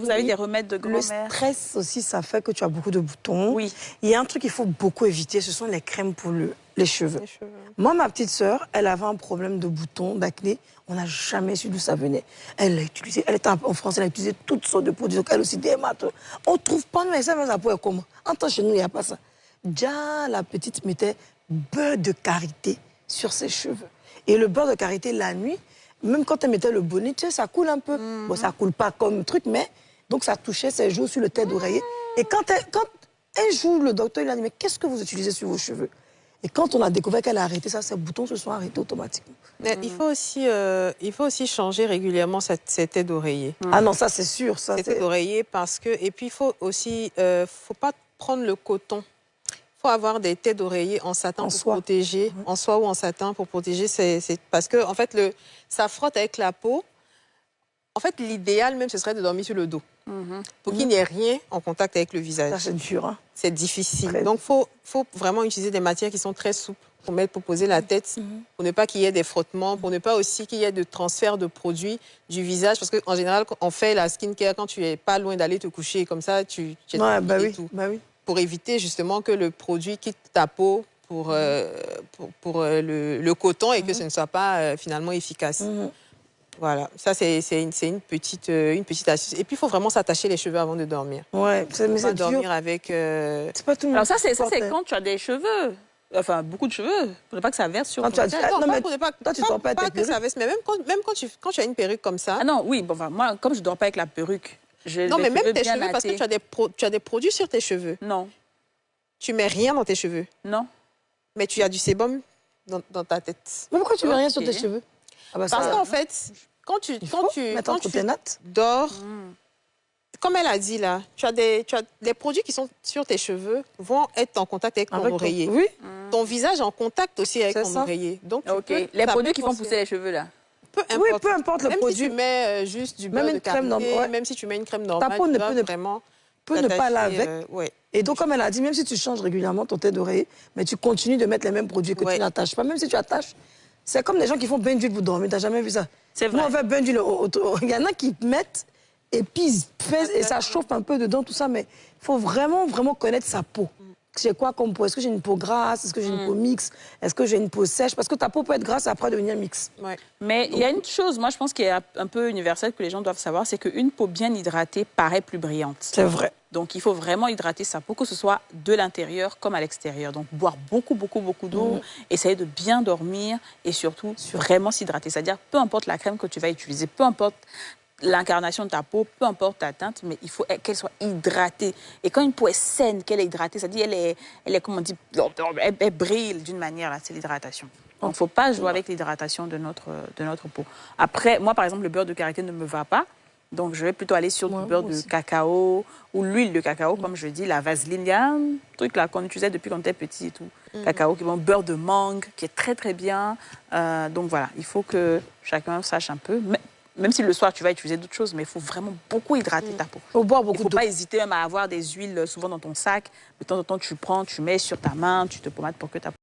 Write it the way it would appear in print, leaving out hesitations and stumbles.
Vous avez des remèdes de grand-mère? Le stress aussi, ça fait que tu as beaucoup de boutons. Oui. Il y a un truc qu'il faut beaucoup éviter, ce sont les crèmes pour les cheveux. Moi, ma petite sœur, elle avait un problème de boutons, d'acné. On n'a jamais su d'où ça venait. Elle l'a utilisé, elle était en France, elle a utilisé toutes sortes de produits. Donc elle aussi des maths. On ne trouve pas, mais ça, ça peut être comment? En temps chez nous, il n'y a pas ça. Déjà, la petite mettait beurre de karité sur ses cheveux. Et le beurre de karité, la nuit, même quand elle mettait le bonnet, tu sais, ça coule un peu. Bon, ça coule pas comme truc, mais donc ça touchait ses joues sur le tête d'oreiller. Et quand un jour, le docteur lui a dit, mais qu'est-ce que vous utilisez sur vos cheveux? Et quand on a découvert qu'elle a arrêté ça, ses boutons se sont arrêtés automatiquement. Mais il faut aussi changer régulièrement cette tête d'oreiller. Ah non, ça c'est sûr. Cette tête d'oreiller parce que... Et puis il faut aussi... faut pas prendre le coton. Il faut avoir des têtes d'oreiller en satin pour protéger, en soie ou en satin pour protéger. Parce que en fait, ça frotte avec la peau. En fait, l'idéal même, ce serait de dormir sur le dos. Pour qu'il n'y ait rien en contact avec le visage. Ça, c'est dur. Hein. C'est difficile. Donc, il faut vraiment utiliser des matières qui sont très souples pour poser la tête, pour ne pas qu'il y ait des frottements, pour ne pas aussi qu'il y ait de transfert de produits du visage. Parce qu'en général, on fait la skincare quand tu n'es pas loin d'aller te coucher. Comme ça, tu oui. Pour éviter justement que le produit quitte ta peau pour le coton et que ce ne soit pas finalement efficace. Voilà, ça c'est une petite astuce. Et puis il faut vraiment s'attacher les cheveux avant de dormir. Ouais, mais c'est dormir avec. C'est pas tout le monde. Alors ça c'est quand tu as des cheveux, enfin beaucoup de cheveux. Pour ne pas que ça verse sur. Non, mais toi tu dors pas que ça verse, mais même quand tu as une perruque comme ça. Ah non, oui, bon, enfin, moi comme je dors pas avec la perruque. Non, mais même tes cheveux, parce que tu as des produits sur tes cheveux. Non. Tu mets rien dans tes cheveux. Non. Mais tu as du sébum dans ta tête. Mais pourquoi tu mets rien sur tes cheveux? Parce qu'en fait, quand tu dors, comme elle a dit là, tu as des produits qui sont sur tes cheveux vont être en contact avec ton oreiller. Oui. Ton visage est en contact aussi avec ton oreiller. Donc, les produits qui font pousser les cheveux là. Peu importe le produit. Si tu mets juste du beurre de karité, même si tu mets une crème normale, ta peau ne peut pas aller avec. Et donc, comme elle a dit, même si tu changes régulièrement ton tête d'oreiller, mais tu continues de mettre les mêmes produits que tu n'attaches pas. Même si tu attaches, c'est comme les gens qui font bain d'huile pour dormir. Tu n'as jamais vu ça? C'est vrai. Nous, on fait bain d'huile. Il y en a qui mettent et puis et ça chauffe un peu dedans, tout ça. Mais il faut vraiment, vraiment connaître sa peau. J'ai quoi comme peau? Est-ce que j'ai une peau grasse? Est-ce que j'ai une peau mixte? Est-ce que j'ai une peau sèche? Parce que ta peau peut être grasse et après devenir mixte. Mais il y a une chose, moi je pense qui est un peu universelle que les gens doivent savoir, c'est qu'une peau bien hydratée paraît plus brillante. C'est vrai. Donc il faut vraiment hydrater sa peau, que ce soit de l'intérieur comme à l'extérieur. Donc boire beaucoup d'eau, essayer de bien dormir et surtout vraiment s'hydrater. C'est-à-dire peu importe la crème que tu vas utiliser, peu importe l'incarnation de ta peau, peu importe ta teinte, mais il faut qu'elle soit hydratée. Et quand une peau est saine, qu'elle est hydratée, c'est-à-dire elle est, comment on dit, elle brille d'une manière, là, c'est l'hydratation. Donc il ne faut pas jouer avec l'hydratation de notre peau. Après, moi par exemple, le beurre de karité ne me va pas. Donc, je vais plutôt aller sur du beurre de cacao ou l'huile de cacao, comme je dis, la vaseline. Il y a un truc là qu'on utilisait depuis qu'on était petit et tout. Cacao, qui est bon, beurre de mangue, qui est très, très bien. Donc, voilà, il faut que chacun sache un peu. Même si le soir, tu vas utiliser d'autres choses, mais il faut vraiment beaucoup hydrater ta peau. Il faut boire beaucoup d'eau. Il ne faut pas hésiter même à avoir des huiles souvent dans ton sac. De temps en temps, tu prends, tu mets sur ta main, tu te pommades pour que ta peau...